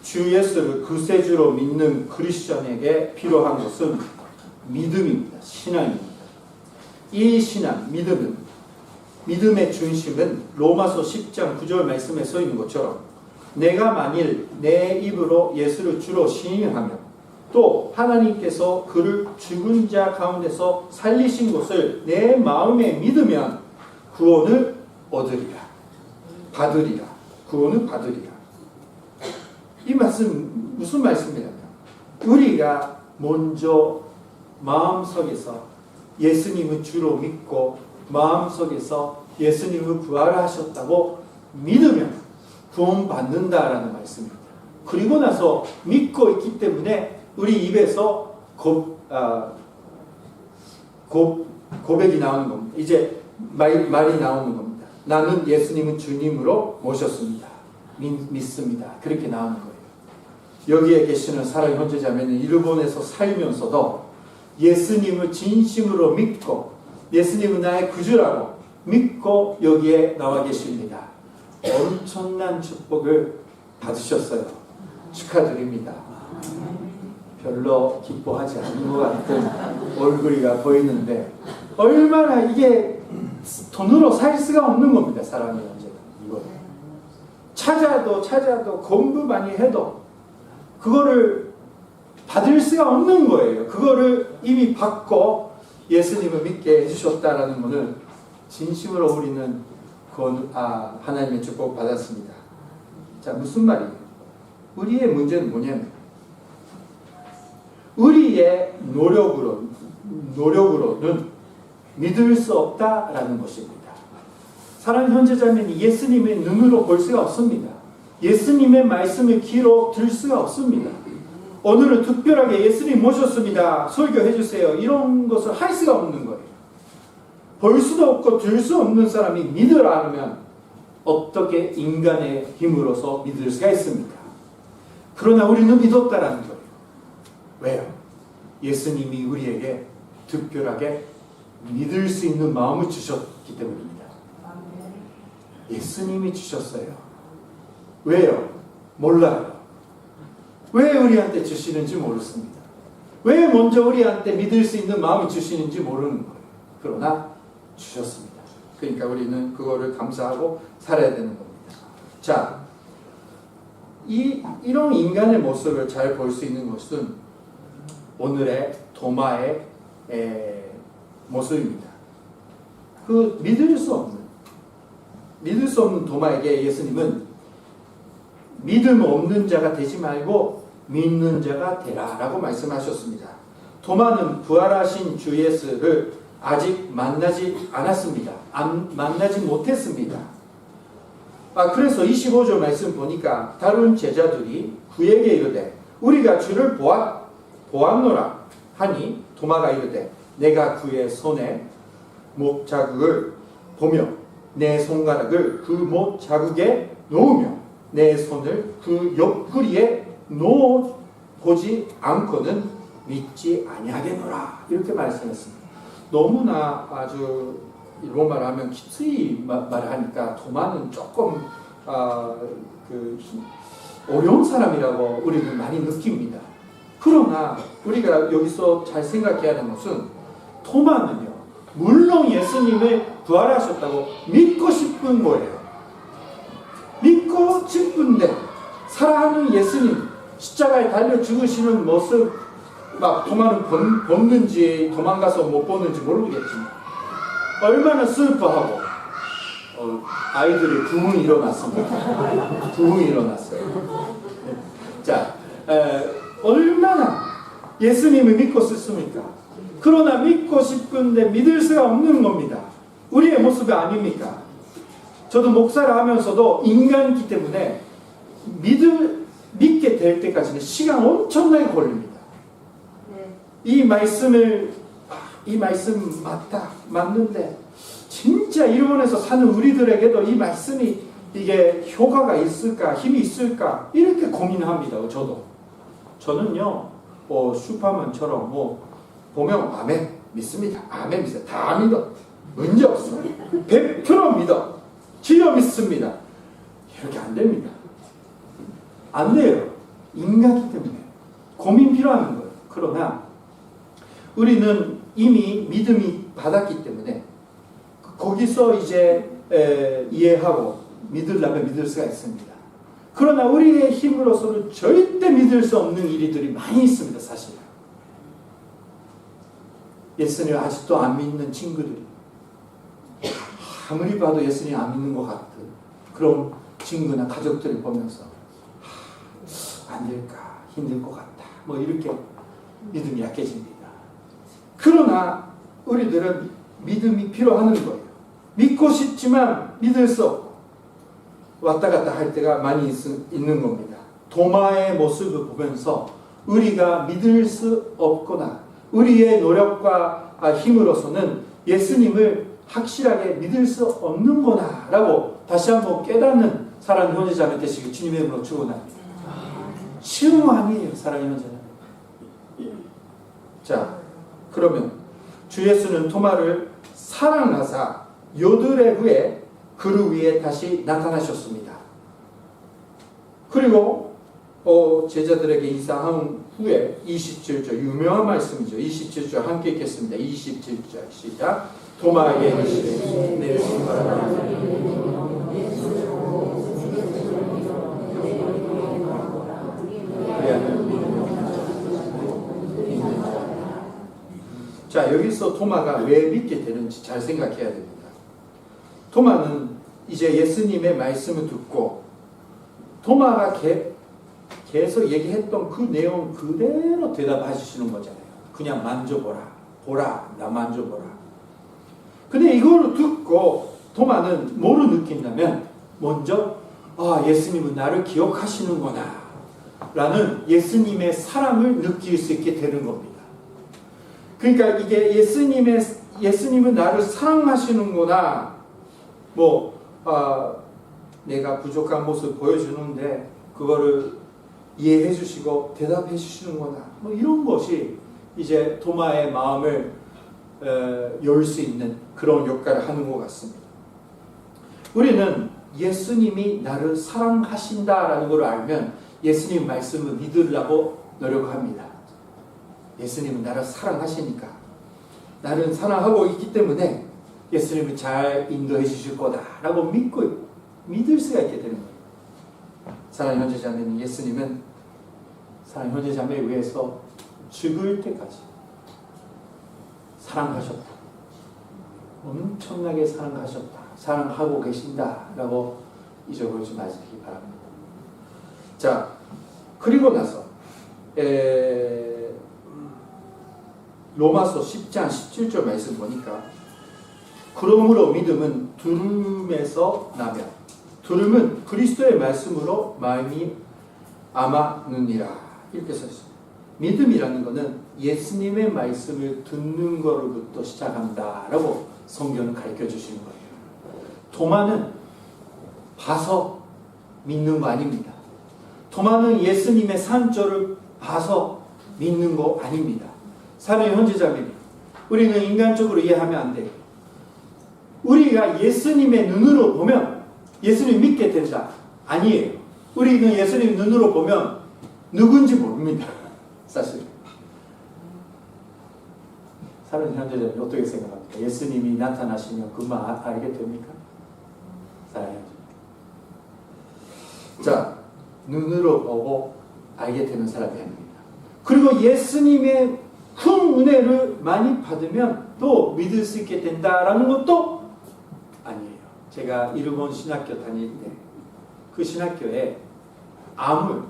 주 예수를 구세주로 믿는 크리스천에게 필요한 것은 믿음입니다. 신앙입니다. 이 신앙, 믿음의 중심은 로마서 10장 9절 말씀에 써 있는 것처럼 내가 만일 내 입으로 예수를 주로 시인하며 또 하나님께서 그를 죽은 자 가운데서 살리신 것을 내 마음에 믿으면 구원을 얻으리라. 받으리라. 구원을 받으리라. 이 말씀 무슨 말씀이냐면 우리가 먼저 마음속에서 예수님을 주로 믿고 마음속에서 예수님을 부활하셨다고 믿으면 구원받는다라는 말씀입니다. 그리고 나서 믿고 있기 때문에 우리 입에서 고백이 나오는 겁니다. 이제 말이 나오는 겁니다. 나는 예수님은 주님으로 모셨습니다. 믿습니다. 그렇게 나오는 거예요. 여기에 계시는 사랑의 형제자매는 일본에서 살면서도 예수님을 진심으로 믿고 예수님은 나의 구주라고 믿고 여기에 나와 계십니다. 엄청난 축복을 받으셨어요. 축하드립니다. 별로 기뻐하지 않는 것 같은 얼굴이가 보이는데 얼마나 이게 돈으로 살 수가 없는 겁니다. 사랑의 형제가. 이거 찾아도 공부 많이 해도 그거를 받을 수가 없는 거예요. 그거를 이미 받고 예수님을 믿게 해주셨다라는 것을 진심으로 우리는 하나님의 축복 받았습니다. 자, 무슨 말이에요? 우리의 문제는 뭐냐면 우리의 노력으로는 믿을 수 없다라는 것입니다. 사랑하는 형제자매는 예수님의 눈으로 볼 수가 없습니다. 예수님의 말씀을 귀로 들을 수가 없습니다. 오늘은 특별하게 예수님 모셨습니다. 설교해 주세요. 이런 것을 할 수가 없는 거예요. 볼 수도 없고 들 수 없는 사람이 믿으라 하면 어떻게 인간의 힘으로서 믿을 수가 있습니까? 그러나 우리는 믿었다라는 거예요. 왜요? 예수님이 우리에게 특별하게 믿을 수 있는 마음을 주셨기 때문입니다. 예수님이 주셨어요. 왜요? 몰라요. 왜 우리한테 주시는지 모르습니다. 왜 먼저 우리한테 믿을 수 있는 마음을 주시는지 모르는 거예요. 그러나 주셨습니다. 그러니까 우리는 그거를 감사하고 살아야 되는 겁니다. 자, 이런 인간의 모습을 잘 볼 수 있는 것은 오늘의 도마의 모습입니다. 그 믿을 수 없는 도마에게 예수님은 믿음 없는 자가 되지 말고 믿는 자가 되라 라고 말씀하셨습니다. 도마는 부활하신 주 예수를 아직 만나지 않았습니다. 만나지 못했습니다. 그래서 25절 말씀 보니까 다른 제자들이 그에게 이르되 우리가 주를 보았노라 하니 도마가 이르되 내가 그의 손에 못 자국을 보며 내 손가락을 그 못 자국에 놓으며 내 손을 그 옆구리에 놓아보지 않고는 믿지 아니하겠노라 이렇게 말씀했습니다. 너무나 아주 로마를 하면 기트이 말하니까 도마는 조금 어려운 사람이라고 우리는 많이 느낍니다. 그러나 우리가 여기서 잘 생각해야 하는 것은 도마는요 물론 예수님을 부활하셨다고 믿고 싶은 거예요. 믿고 싶은데 사랑하는 예수님 십자가에 달려 죽으시는 모습 도마는 벗는지 도망가서 못 벗는지 모르겠지만 얼마나 슬퍼하고 아이들이 붕 일어났습니다. 붕 일어났어요. 자, 얼마나 예수님을 믿고 싶습니까? 그러나 믿고 싶은데 믿을 수가 없는 겁니다. 우리의 모습이 아닙니까? 저도 목사를 하면서도 인간이기 때문에 믿게 될 때까지는 시간 엄청나게 걸립니다. 이 말씀 맞는데 진짜 일본에서 사는 우리들에게도 이 말씀이 이게 효과가 있을까 힘이 있을까 이렇게 고민합니다. 저는요 슈퍼맨처럼 보면 아멘 믿습니다. 아멘 믿어요. 다 믿어. 문제 없어. 100% 믿어. 지어 믿습니다. 이렇게 안 됩니다. 안 돼요. 인간이기 때문에 고민 필요한 거예요. 그러나 우리는 이미 믿음이 받았기 때문에 거기서 이제 이해하고 믿으려면 믿을 수가 있습니다. 그러나 우리의 힘으로서는 절대 믿을 수 없는 일들이 많이 있습니다. 사실 예수님을 아직도 안 믿는 친구들이, 아무리 봐도 예수님 안 믿는 것 같은 그런 친구나 가족들을 보면서 안 될까, 힘들 것 같다, 뭐 이렇게 믿음이 약해집니다. 그러나 우리들은 믿음이 필요하는 거예요. 믿고 싶지만 믿을 수 없고 왔다 갔다 할 때가 많이 있는 겁니다. 도마의 모습을 보면서 우리가 믿을 수 없거나 우리의 노력과 힘으로서는 예수님을 확실하게 믿을 수 없는구나 라고 다시 한번 깨닫는 사랑하는 형제자매 되시길 주님의 이름으로 축원합니다. 쉬운 거 아니에요, 사랑하는 형제자매. 자, 그러면 주 예수는 토마를 사랑하사 요들의 후에 그루 위에 다시 나타나셨습니다. 그리고 제자들에게 인사한 후에 27절, 유명한 말씀이죠. 27절 함께 읽겠습니다. 27절 시작. 토마에게 이르시되 내 자, 여기서 토마가 왜 믿게 되는지 잘 생각해야 됩니다. 토마는 이제 예수님의 말씀을 듣고 토마가 계속 얘기했던 그 내용 그대로 대답해 주시는 거잖아요. 그냥 만져보라. 보라. 나 만져보라. 근데 이거를 듣고 토마는 뭐를 느낀다면 먼저 예수님은 나를 기억하시는구나 라는 예수님의 사랑을 느낄 수 있게 되는 겁니다. 그러니까 이게 예수님은 나를 사랑하시는구나, 내가 부족한 모습 보여주는데 그거를 이해해 주시고 대답해 주시는구나, 이런 것이 이제 토마의 마음을 열 수 있는 그런 역할을 하는 것 같습니다. 우리는 예수님이 나를 사랑하신다라는 걸 알면 예수님 말씀을 믿으려고 노력합니다. 예수님은 나를 사랑하시니까, 나를 사랑하고 있기 때문에 예수님은 잘 인도해 주실 거다라고 믿을 수가 있게 되는 거예요. 사랑하는 형제자매는 예수님은 사랑하는 형제자매에 위해서 죽을 때까지 사랑하셨다. 엄청나게 사랑하셨다. 사랑하고 계신다라고 잊어버리지 마시기 바랍니다. 자, 그리고 나서 로마서 10장 17절 말씀 보니까 그러므로 믿음은 들음에서 나며 들음은 그리스도의 말씀으로 마음이 아마느니라 이렇게 써 있습니다. 믿음이라는 것은 예수님의 말씀을 듣는 거로부터 시작한다라고 성경은 가르쳐 주시는 거예요. 토마는 봐서 믿는 거 아닙니다. 토마는 예수님의 산조를 봐서 믿는 거 아닙니다. 사랑의 형제자매님, 우리는 인간적으로 이해하면 안 돼요. 우리가 예수님의 눈으로 보면 예수님 믿게 된다. 아니에요. 우리는 예수님 눈으로 보면 누군지 모릅니다. 사실. 사랑하는 형제자매님, 어떻게 생각합니까? 예수님이 나타나시면 그만 알게 됩니까? 사랑해요. 자, 눈으로 보고 알게 되는 사람이 아닙니다. 그리고 예수님의 큰 은혜를 많이 받으면 또 믿을 수 있게 된다라는 것도 아니에요. 제가 일본 신학교 다닐 때 그 신학교에 암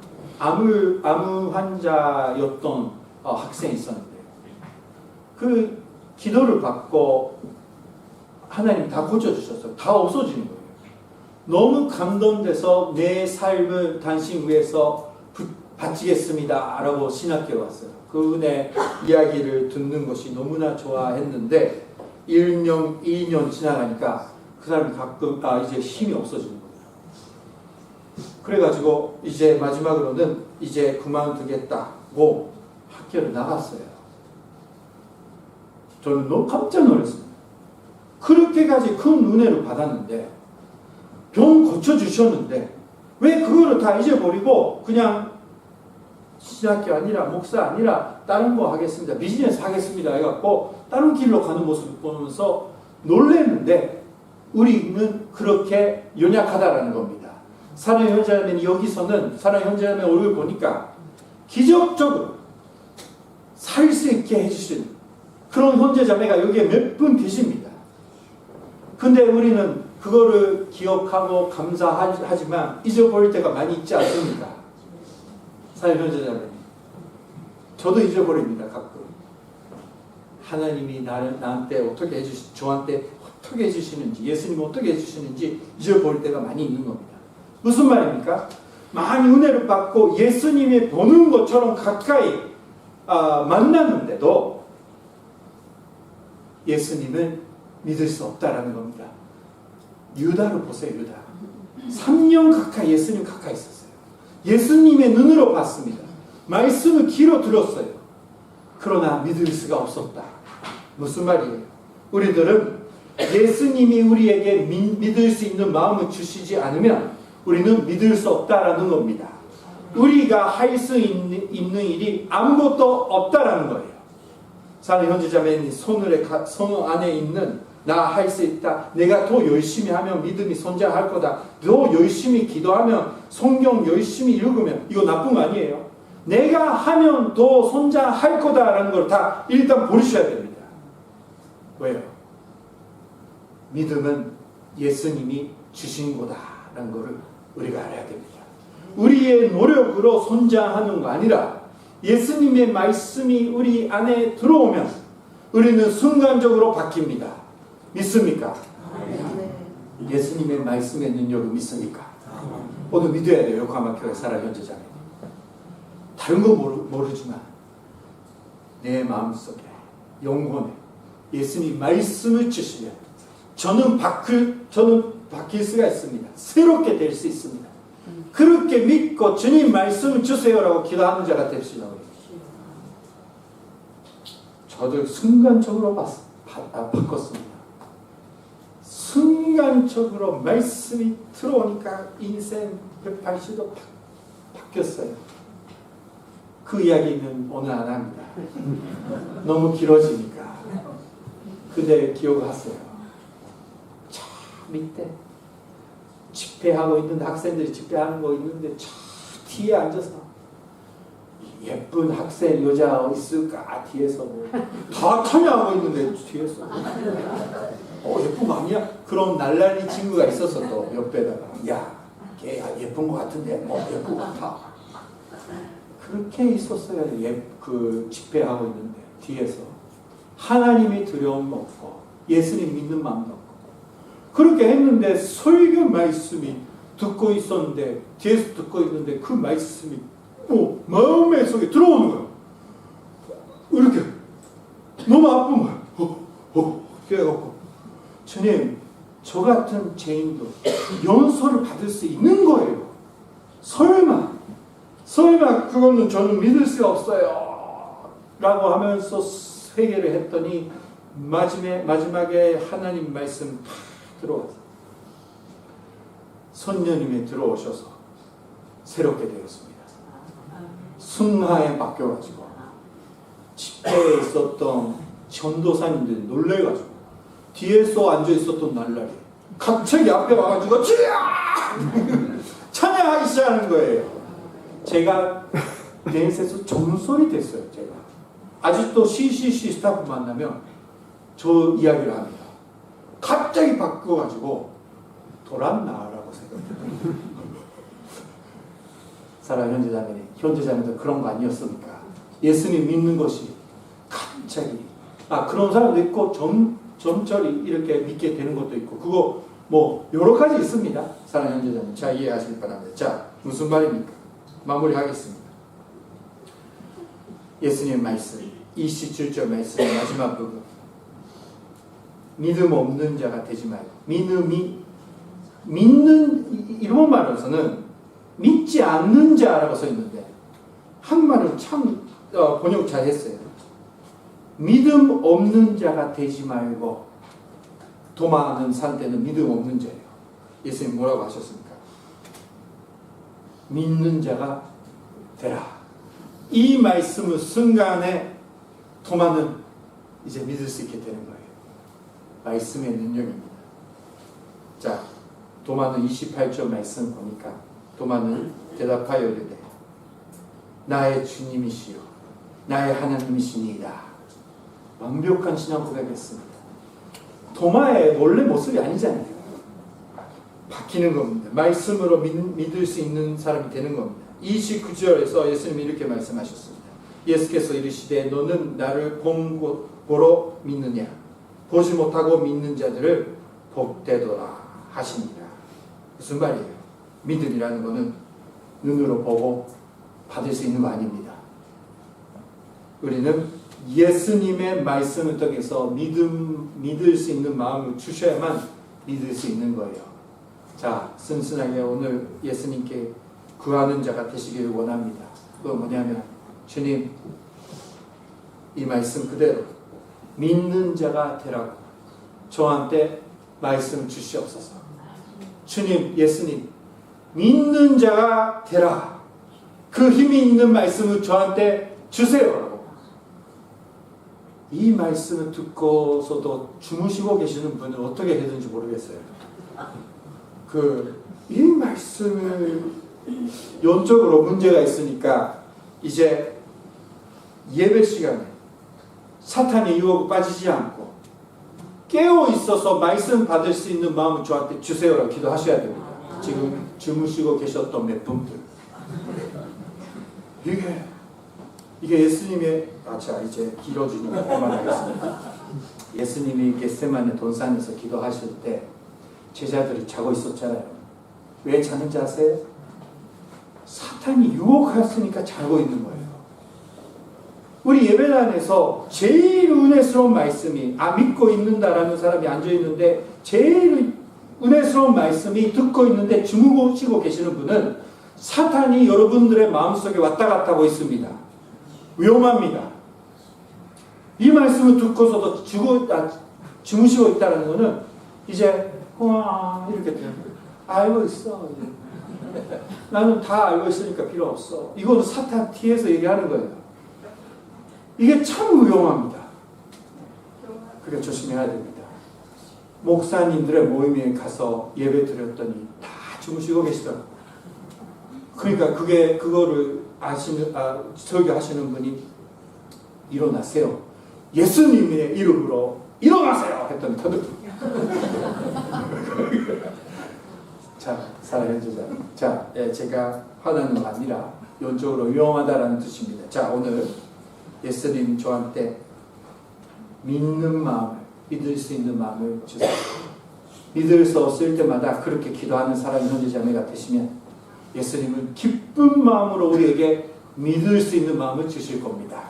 환자였던 학생이 있었는데 그 기도를 받고 하나님 다 고쳐주셨어요. 다 없어지는 거예요. 너무 감동돼서 내 삶을 당신 위해서 바치겠습니다 라고 신학교에 왔어요. 그 은혜 이야기를 듣는 것이 너무나 좋아했는데 1년, 2년 지나가니까 그 사람이 가끔 이제 힘이 없어지는 거예요. 그래가지고 이제 마지막으로는 이제 그만두겠다고 학교를 나갔어요. 저는 너무 깜짝 놀랐습니다. 그렇게까지 큰 은혜를 받았는데 병 고쳐주셨는데 왜 그거를 다 잊어버리고 그냥 신학교 아니라 목사 아니라 다른 거 하겠습니다. 비즈니스 하겠습니다. 해갖고 다른 길로 가는 모습을 보면서 놀랐는데 우리는 그렇게 연약하다라는 겁니다. 사랑의 형제자매는 여기서는 사랑의 형제자매 얼굴 보니까 기적적으로 살 수 있게 해주신 그런 형제자매가 여기에 몇 분 계십니다. 근데 우리는 그거를 기억하고 감사하지만 잊어버릴 때가 많이 있지 않습니까? 사랑의 형제자매, 저도 잊어버립니다. 가끔 하나님이 나한테 어떻게 저한테 어떻게 해주시는지, 예수님이 어떻게 해주시는지 잊어버릴 때가 많이 있는 겁니다. 무슨 말입니까? 많이 은혜를 받고 예수님이 보는 것처럼 가까이 만났는데도 예수님을 믿을 수 없다라는 겁니다. 유다를 보세요. 유다 3년 가까이 예수님 가까이 있었어요. 예수님의 눈으로 봤습니다. 말씀을 귀로 들었어요. 그러나 믿을 수가 없었다. 무슨 말이에요? 우리들은 예수님이 우리에게 믿을 수 있는 마음을 주시지 않으면 우리는 믿을 수 없다라는 겁니다. 우리가 할 수 있는 일이 아무것도 없다라는 거예요. 사랑하는 형제자매님, 손 안에 있는 나 할 수 있다. 내가 더 열심히 하면 믿음이 성장할 거다. 더 열심히 기도하면 성경 열심히 읽으면 이거 나쁜 거 아니에요. 내가 하면 더 성장할 거다라는 걸 다 일단 버리셔야 됩니다. 왜요? 믿음은 예수님이 주신 거다라는 것을 우리가 알아야 됩니다. 우리의 노력으로 성장하는 거 아니라 예수님의 말씀이 우리 안에 들어오면 우리는 순간적으로 바뀝니다. 믿습니까? 네. 예수님의 말씀의 능력을 믿습니까? 오늘 믿어야 돼요. 요카마교회 사랑 현재자매. 다른 거 모르지만 내 마음속에 영혼에 예수님 말씀을 주시면 저는 바뀔 수가 있습니다. 새롭게 될 수 있습니다. 그렇게 믿고 주님 말씀을 주세요라고 기도하는 자가 됩시다. 저도 순간적으로 바꿨습니다. 순간적으로 말씀이 들어오니까 인생 180도 바뀌었어요. 그 이야기는 오늘 안 합니다. 너무 길어지니까. 근데 기억하세요. 저 밑에 집회하고 있는데 학생들이 집회하는 거 있는데 저 뒤에 앉아서 예쁜 학생 여자 있을까 뒤에서 다 참여하고 있는데 뒤에서 예쁜 거 아니야? 그런 날라리 친구가 있었어. 또 옆에다가 야 걔 예쁜 거 같은데 예쁜 거 같아. 그렇게 있었어요. 그 집회하고 있는데 뒤에서 하나님이 두려움 없고 예수님 믿는 마음도 없고 그렇게 했는데 설교 말씀이 듣고 있었는데 뒤에서 듣고 있는데 그 말씀이 마음의 속에 들어오는 거예요. 이렇게 너무 아픈 거예요. 그래갖고 주님 저 같은 죄인도 용서를 받을 수 있는 거예요. 설마 그거는 저는 믿을 수가 없어요 라고 하면서 회개를 했더니 마지막에 하나님 말씀 다 들어와서 선녀님이 들어오셔서 새롭게 되었습니다. 순하에 바뀌어가지고 집회에 있었던 전도사님들이 놀래가지고 뒤에서 앉아있었던 날라리 갑자기 앞에 와가지고 찬양하기 시작하는 거예요. 제가 댄스에서 정설이 됐어요. 제가 아직도 CCC 스타프 만나면 저 이야기를 합니다. 갑자기 바꿔가지고 돌았나라고 생각해요. 사랑하는 현재자매도 그런 거 아니었습니까? 예수님 믿는 것이 갑자기 그런 사람도 있고 점철이 이렇게 믿게 되는 것도 있고 그거 뭐 여러 가지 있습니다. 사랑하는 현재자매 자 이해하시기 바랍니다. 자 무슨 말입니까? 마무리하겠습니다. 예수님의 말씀 27절 말씀 마지막 부분 믿음 없는 자가 되지 말고 믿는 일본 말로서는 믿지 않는 자라고 써 있는데 한국말은 참 번역 잘 했어요. 믿음 없는 자가 되지 말고 도망하는 상태는 믿음 없는 자예요. 예수님 뭐라고 하셨습니까? 믿는 자가 되라. 이 말씀의 순간에 도마는 이제 믿을 수 있게 되는 거예요. 말씀의 능력입니다. 자, 도마는 28절 말씀 보니까 도마는 대답하여 이르되 나의 주님이시여 나의 하나님이시니이다. 완벽한 신앙 고백했습니다. 도마의 원래 모습이 아니잖아요. 바뀌는 겁니다. 말씀으로 믿을 수 있는 사람이 되는 겁니다. 29절에서 예수님이 이렇게 말씀하셨습니다. 예수께서 이르시되 너는 나를 보러 믿느냐 보지 못하고 믿는 자들을 복되도라 하시니라. 무슨 말이에요? 믿음이라는 것은 눈으로 보고 받을 수 있는 거 아닙니다. 우리는 예수님의 말씀을 통해서 믿을 수 있는 마음을 주셔야만 믿을 수 있는 거예요. 자, 순순하게 오늘 예수님께 구하는 자가 되시기를 원합니다. 그건 뭐냐면 주님 이 말씀 그대로 믿는 자가 되라고 저한테 말씀 주시옵소서. 주님, 예수님 믿는 자가 되라. 그 힘이 있는 말씀을 저한테 주세요. 이 말씀을 듣고서도 주무시고 계시는 분은 어떻게 되는지 모르겠어요. 이 말씀을 영적으로 문제가 있으니까 이제 예배 시간에 사탄의 유혹에 빠지지 않고 깨어 있어서 말씀 받을 수 있는 마음을 저한테 주세요라고 기도하셔야 됩니다. 지금 주무시고 계셨던 몇 분들 이게 예수님의 자 이제 길어지니까 그만하겠습니다. 예수님이 겟세마네 동산에서 기도하실 때 제자들이 자고 있었잖아요. 왜 자는지 아세요? 사탄이 유혹했으니까 자고 있는 거예요. 우리 예배단에서 제일 은혜스러운 말씀이 믿고 있는다라는 사람이 앉아있는데 제일 은혜스러운 말씀이 듣고 있는데 주무시고 계시는 분은 사탄이 여러분들의 마음속에 왔다 갔다 하고 있습니다. 위험합니다. 이 말씀을 듣고서도 주무시고 있다는 것은 이제 이렇게 돼요. 알고 있어. 나는 다 알고 있으니까 필요 없어. 이거는 사탄 뒤에서 얘기하는 거예요. 이게 참 위험합니다. 그래 조심해야 됩니다. 목사님들의 모임에 가서 예배 드렸더니 다 주무시고 계시더라고요. 그러니까 그거를 설교하시는 분이 일어나세요. 예수님의 이름으로 일어나세요. 했더니 터득. 자, 사랑하는 제자. 자, 제가 화나는 거 아니라 영적으로 위험하다라는 뜻입니다. 자, 오늘 예수님 저한테 믿는 마음을, 믿을 수 있는 마음을 주세요. 믿을 수 없을 때마다 그렇게 기도하는 사람이 형제자매가 되시면 예수님은 기쁜 마음으로 우리에게 믿을 수 있는 마음을 주실 겁니다.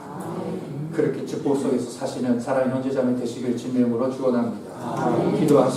그렇게 축복 속에서 사시는 사랑하는 형제자매 되시길 주님으로 축원합니다. 기도하시